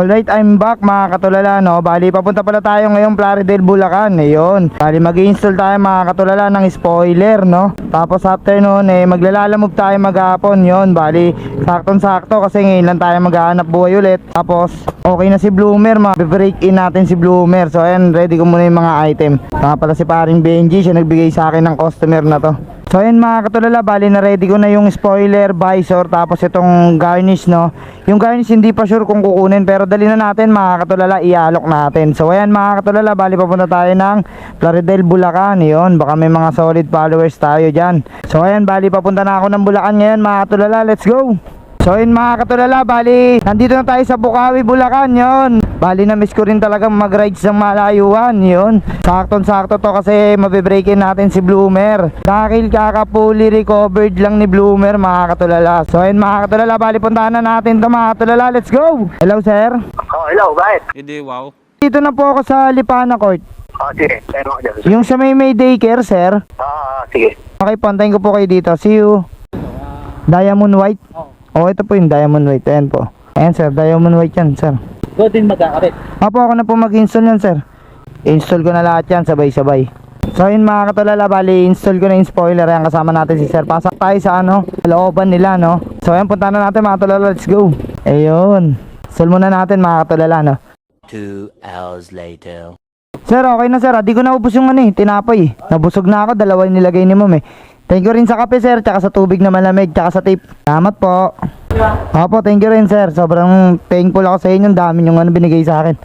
Alright, I'm back mga katulala, no? Bali, papunta pala tayo ngayong Plaridel, Bulacan. Ayun. Bali, mag-install tayo mga katulala ng spoiler, no? Tapos after nun, maglalalamove tayo maghapon. Yun, bali, saktong-sakto kasi ngayon lang tayo maghahanap buhay ulit. Tapos, okay na si Bloomer, ma-break in natin si Bloomer. So, ayan, ready ko muna yung mga item. Tama pala si paring Benji, siya nagbigay sa akin ng customer na to. So ayun mga katulala, bali na ready ko na yung spoiler, visor, tapos itong garnish, no. Yung garnish hindi pa sure kung kukunin, pero dali na natin mga katulala, ialok natin. So ayan mga katulala, bali papunta tayo ng Plaridel, Bulacan. Yun, baka may mga solid followers tayo dyan. So ayan, bali papunta na ako ng Bulacan ngayon mga katulala, let's go. So yun mga katulala, bali nandito na tayo sa Bukawi, Bulacan. Yun, bali na miss ko rin talaga mag-rides ng malayuan. Yun, saktong-sakto to kasi mabibreakin natin si Bloomer. Dahil kakapuli recovered lang ni Bloomer mga katulala. So yun mga katulala, bali puntahan na natin to mga katulala, let's go. Hello sir. Oh, hello, bakit? Hindi, wow. Dito na po ako sa Lipana Court. Sige, pero ako dyan. Yung sa may daycare sir. Sige. Okay, pantayin ko po kayo dito. See you. Diamond White. Oh, ito po yung Diamond White. Ayan po. Ayan sir, Diamond White yan sir. Ikaw din magkakabit. Apo, ako na po mag-install yan sir. Install ko na lahat yan sabay-sabay. So yun mga katulala, bali install ko na yung spoiler. Ayan, kasama natin si sir. Pasok tayo sa looban nila, no. So ayan, punta na natin mga katulala, let's go. Ayun, install muna natin mga katulala, no. 2 hours later. Sir, okay na sir, di ko naubos yung tinapay. Nabusog na ako, dalawa yung nilagay ni ma'am. Thank you rin sa kape sir, tsaka sa tubig na malamig, tsaka sa tip. Salamat po. Opo, thank you rin sir. Sobrang thankful ako sa inyo. Ang dami yung binigay sa akin.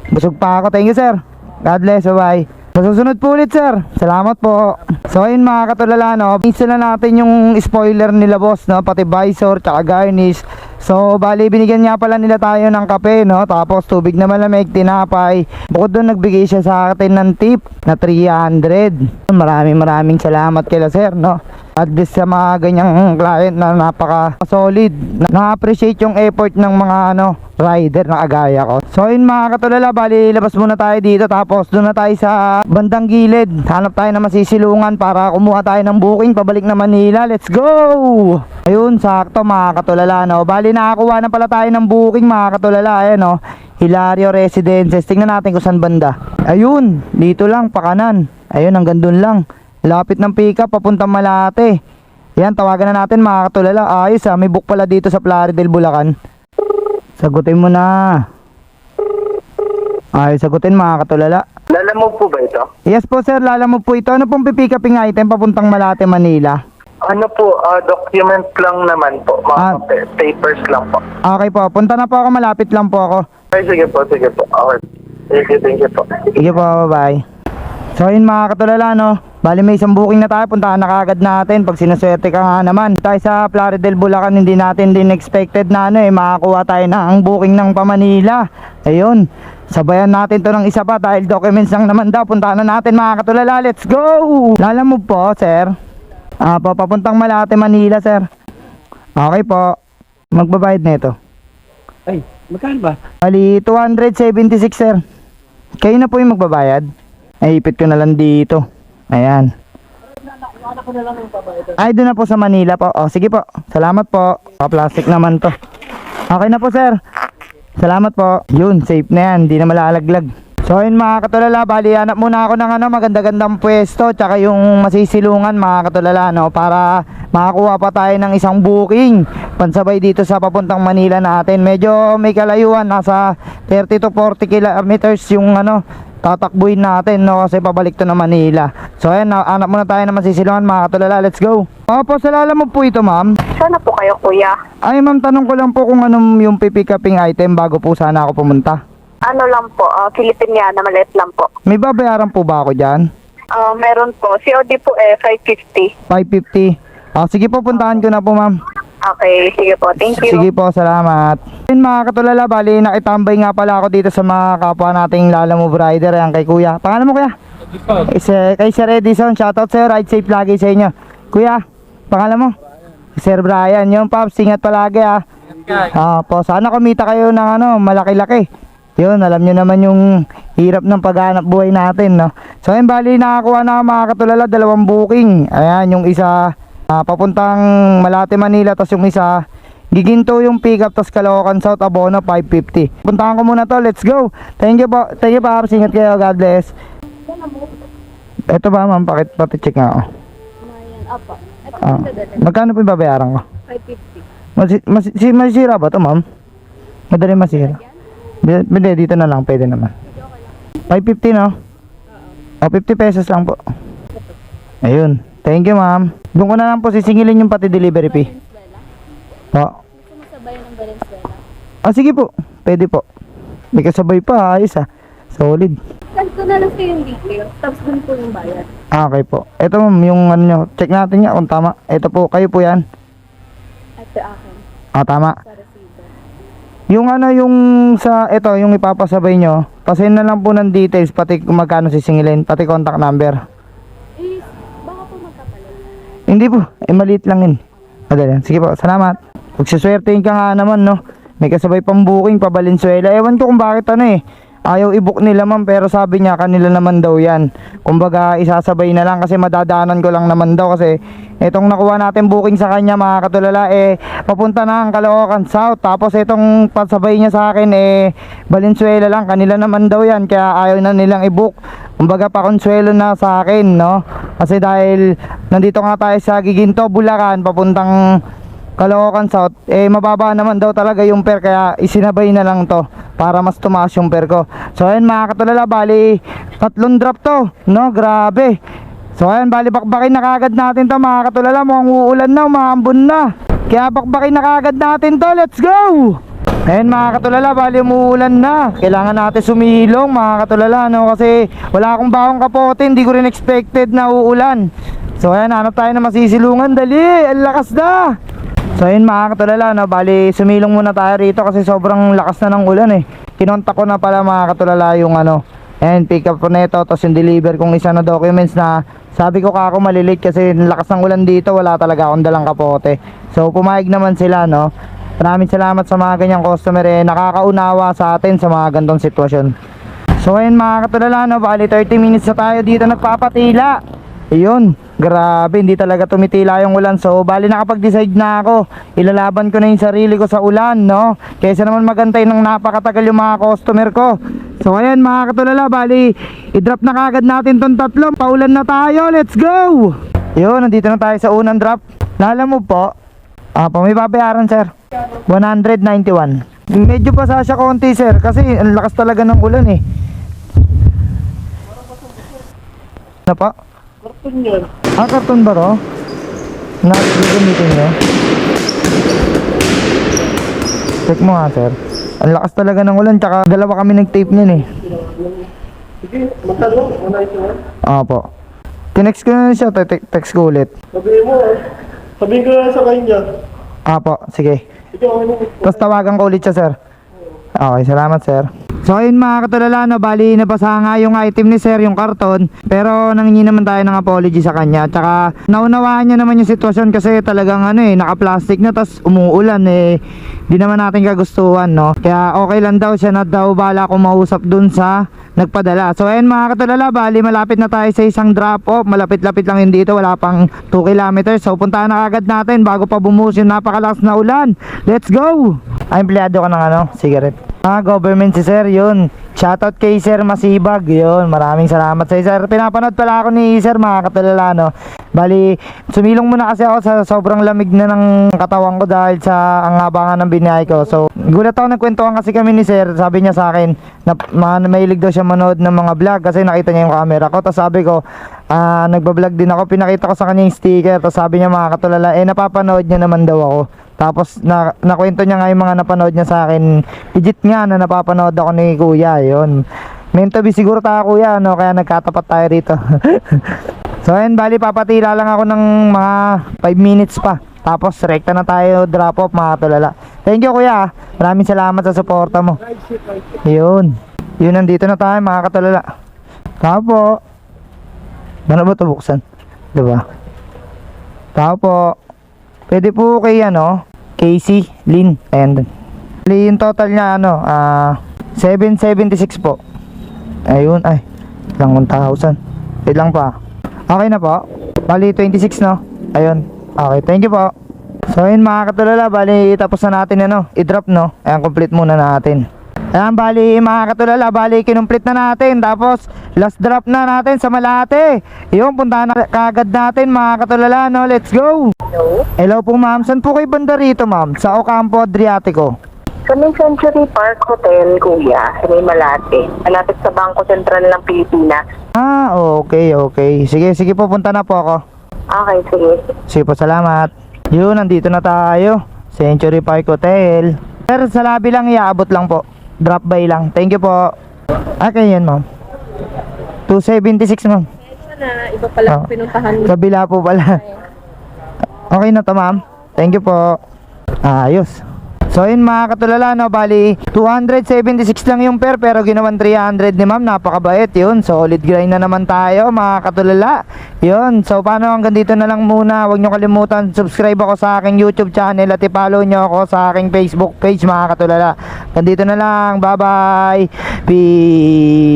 Busog pa ako. Thank you sir. God bless. Bye. Sa susunod po ulit sir. Salamat po. So ayun mga katulala, no, install na natin yung spoiler nila boss, no, pati visor tsaka garnish. So bali binigyan niya pala nila tayo ng kape, no, tapos tubig na malamig, tinapay. Bukod doon nagbigay siya sa atin ng tip na 300. Maraming salamat kila sir, no. At least sa mga ganyang client na napaka solid, na-appreciate yung effort ng mga rider na kagaya ko. So yun mga katulala, bali labas muna tayo dito, tapos doon na tayo sa bandang gilid. Hanap tayo na masisilungan para kumuha tayo ng booking pabalik na Manila. Let's go! Ayun, sakto mga katulala, no. Bali nakakuha na pala tayo ng booking mga katulala. Ayan, no, Hilario Residences. Tingnan natin kung saan banda. Ayun, dito lang, pakanan. Ayun, hanggang dun lang. Lapit ng pick-up, papuntang Malate. Yan, tawagan na natin mga katulala. Ayos may book pala dito sa Plaridel, Bulacan. Sagutin mo na. Ay, sagutin mga katulala. Lalamove po ba ito? Yes po sir, lalamove po ito. Ano pong pipick-uping item papuntang Malate, Manila? Ano po, document lang naman po. Mga papers lang po. Okay po, punta na po ako, malapit lang po ako. Ay, sige po. Okay. Thank you po. Sige po, bye-bye. So yun mga katulala, no, bali may isang booking na tayo, puntahan na kagad natin. Pag sinuswerte ka nga naman tayo sa Plaridel, Bulacan, hindi natin din expected na makakuha tayo ng booking ng pa-Manila. Ayun, sabayan natin to ng isa pa dahil documents lang naman daw. Puntahan na natin mga katulala, let's go. Lalamove po sir. Papuntang Malate, Manila sir. Okay po, magbabayad na ito. Ay, magkano ba? Bali 276 sir. Kayo na po yung magbabayad. Ay, ipit ko na lang dito. Ayan. Ay, doon na po sa Manila po. O, sige po. Salamat po. Plastic naman to. Okay na po, sir. Salamat po. Yun, safe na yan. Hindi na malalaglag. So, yun mga katulala. Bali, hanap muna ako ng maganda-gandang pwesto. Tsaka yung masisilungan mga katulala, no, para makakuha pa tayo ng isang booking pansabay dito sa papuntang Manila natin. Medyo may kalayuan. Nasa 30 to 40 kilometers yung tatakbuhin natin, no, kasi pabalik to na Manila. So ayan, hanap muna tayo na masisilungan mga katulala, let's go. Opo, sa lalamove po ito ma'am. Sana po kayo kuya. Ay ma'am, tanong ko lang po kung anong yung pipick-uping item bago po sana ako pumunta. Ano lang po, Filipiniana, maliit lang po. May babayaran po ba ako dyan? Meron po. COD po 550. 550. Sige po, puntahan ko na po ma'am. Okay, sige po. Thank you. Sige po, salamat. Yun mga katulala, bali nakitambay nga pala ako dito sa mga kapwa nating lalamove rider. Ayan kay kuya. Pangalan mo kuya? Kay Sir Edison. Shoutout sir, ride safe lagi sa inyo. Kuya, pangalan mo? Sir Brian. Yung Pops, ingat palagi po, sana kumita kayo ng malaki-laki. Yun, alam nyo naman yung hirap ng paghanap buhay natin, no? So yun, bali nakakuha na mga katulala 2 booking. Ayan, yung isa papuntang Malate, Manila, tapos yung isa Giginto yung pickup, tas Caloocan South, abono 550. Puntahan ko muna to, let's go. Thank you po, Pops, ingat kayo, God bless. Ito ba ma'am, pati check nga ako. Ayan, apa. Ito Ah, magkano po yung babayaran ko? 550. Masira ba to ma'am? Madali masira. Hindi, dito na lang, pwede naman. 550 no? O 50 pesos lang po. Ayun, thank you ma'am. Doon ko na lang po sisingilin yung pati delivery fee. O, Gusto mo sabayan ng Valenzuela? sige po, pwede po. May kasabay pa, ayos solid. Ganito na lang yung details. Tapos dun po yung bayad. Okay po. Ito ma'am, yung ano nyo, check natin nga kung tama. Ito po, kayo po yan. Ito akin. Tama. Sa receiver. Yung yung sa, ito, yung ipapasabay nyo, pasin na lang po ng details, pati kung magkano sisingilin, pati contact number. Baka po magkapalit. Hindi po, maliit lang yun. Madali. Sige po, salamat. Magsiswertein ka nga naman, no? May kasabay pang booking pa Valenzuela. Ewan ko kung bakit ayaw i-book nila ma'am, pero sabi niya kanila naman daw yan. Kumbaga isasabay na lang kasi madadaanan ko lang naman daw kasi itong nakuha natin booking sa kanya mga katulala papunta na ang Caloocan South. Tapos itong pasabay niya sa akin Valenzuela lang, kanila naman daw yan kaya ayaw na nilang i-book. Kumbaga pakonsuelo na sa akin, no? Kasi dahil nandito nga tayo sa Giginto, Bulacan, papuntang Caloocan South, mababa naman daw talaga yung pair kaya isinabay na lang to para mas tumaas yung pair ko. So ayun mga katulala, bali 3 drop to, no? Grabe. So ayun, bali bakbakin na kagad natin to mga katulala, mukhang uulan na, umaambon na. Kaya bakbakin na kagad natin to, let's go! Ayun mga katulala, bali umuulan na. Kailangan natin sumilong mga katulala, no? Kasi wala akong bahong kapote, hindi ko rin expected na uulan. So ayan, hanap tayo na masisilungan, dali, ang lakas na. So ayun mga katulala, no? Bali sumilong muna tayo rito kasi sobrang lakas na ng ulan Kinontak ko na pala mga katulala yung and pick up ko na ito, tapos yung deliver kong isa na documents na sabi ko kako malilate kasi lakas ng ulan dito, wala talaga akong dalang kapote. So pumayag naman sila, no? Maraming salamat sa mga ganyang customer nakakaunawa sa atin sa mga gantong sitwasyon. So ayun mga katulala, no? Bali 30 minutes na tayo dito nagpapatila. Ayun, grabe, hindi talaga tumitila yung ulan. So bali nakapag-decide na ako, ilalaban ko na yung sarili ko sa ulan, no? Kaysa naman magantay ng napakatagal yung mga customer ko. So ayan mga katulala, bali i-drop na kagad natin tong tatlo. Paulan na tayo, let's go! Yun, nandito na tayo sa unang drop. Lala mo po, may babayaran sir, 191. Medyo pasa siya konti sir, kasi ang lakas talaga ng ulan Ano pa? Karton yun. Karton ba ro? Nagagamitin nyo? Check mo nga sir. Ang lakas talaga ng ulan, tsaka dalawa kami nag-tape niyan Sige, magkano? 191? Opo. Tinext ko na siya, text ko ulit. Sabihin ko na sa kanya. Opo, sige. Ikaw, ano? Tapos tawagan ko ulit siya sir. Okay, salamat sir. So ayun mga katulala, no, bali nabasa nga yung item ni sir, yung karton. Pero nanghingi naman tayo ng apology sa kanya. Tsaka naunawaan niya naman yung sitwasyon kasi talagang naka-plastic na, tas umuulan di naman natin kagustuhan, no. Kaya okay lang daw siya na daw bala kung mausap dun sa nagpadala. So ayun mga katulala, bali malapit na tayo sa isang drop off. Malapit-lapit lang yun dito, wala pang 2 kilometers. So puntahan na agad natin bago pa bumuhos yung napakalakas na ulan. Let's go! Empleyado ka ng cigarette. Government si sir, yun. Shoutout kay Sir Masibag, yun. Maraming salamat sa sir. Pinapanood pala ako ni sir mga katulala, no. Bali, sumilong muna kasi ako sa sobrang lamig na ng katawan ko dahil sa ang haba nga ng binahay ko. So, gulat ako, nagkwentuhan kasi kami ni sir. Sabi niya sa akin na mahilig daw siya manood ng mga vlog kasi nakita niya yung camera ko. Tapos sabi ko, nagbablog din ako. Pinakita ko sa kanya yung sticker. Tapos sabi niya mga katulala, napapanood niya naman daw ako. Tapos nakwento niya nga yung mga napanood niya sa akin. Legit nga na napapanood ako ni kuya, yun. Meant to be siguro tayo kuya, no? Kaya nagkatapat tayo rito. So ayun, bali papatila lang ako ng mga 5 minutes pa. Tapos rekta na tayo drop off mga tulala. Thank you kuya, maraming salamat sa suporta mo. Yun, nandito na tayo mga katulala. Tapo. Ano ba ito buksan? Diba? Tapo. Pwede po kay Casey Lin. Ayan. Yung total niya 776 po. Ayun, lang 1,000. Wait lang pa. Okay na po. Bali 26 no. Ayun. Okay, thank you po. So yun mga katulala, bali tapos na natin i-drop Ayan, complete muna natin. Ayan, bali mga katulala, bali kinumplete na natin. Tapos last drop na natin sa Malate. Yun, puntahan na kagad natin mga katulala, let's go. Hello po ma'am, saan po kayo banda rito ma'am? Sa Ocampo Adriatico. Sa may Century Park Hotel, kuya, sa may Malate. Malapit sa Bangko Sentral ng Pilipinas. Ah, okay. Sige po, punta na po ako. Okay, sige. Sige po, salamat. Yun, nandito na tayo. Century Park Hotel. Sir, sa lobby lang, iaabot lang po. Drop by lang. Thank you po. Okay, yan ma'am. 276 ma'am. Iba pala Oh. pinuntahan mo. Kabila po pala. Okay na to ma'am. Thank you po. Ayos. So yun mga katulala, bali 276 lang yung pair pero ginawan 300 ni ma'am. Napakabait yun. Solid grind na naman tayo mga katulala. Yun. So paano, hanggang dito na lang muna. Huwag nyo kalimutan, subscribe ako sa aking YouTube channel at i-follow nyo ako sa aking Facebook page mga katulala. Hanggang dito na lang. Bye bye. Peace.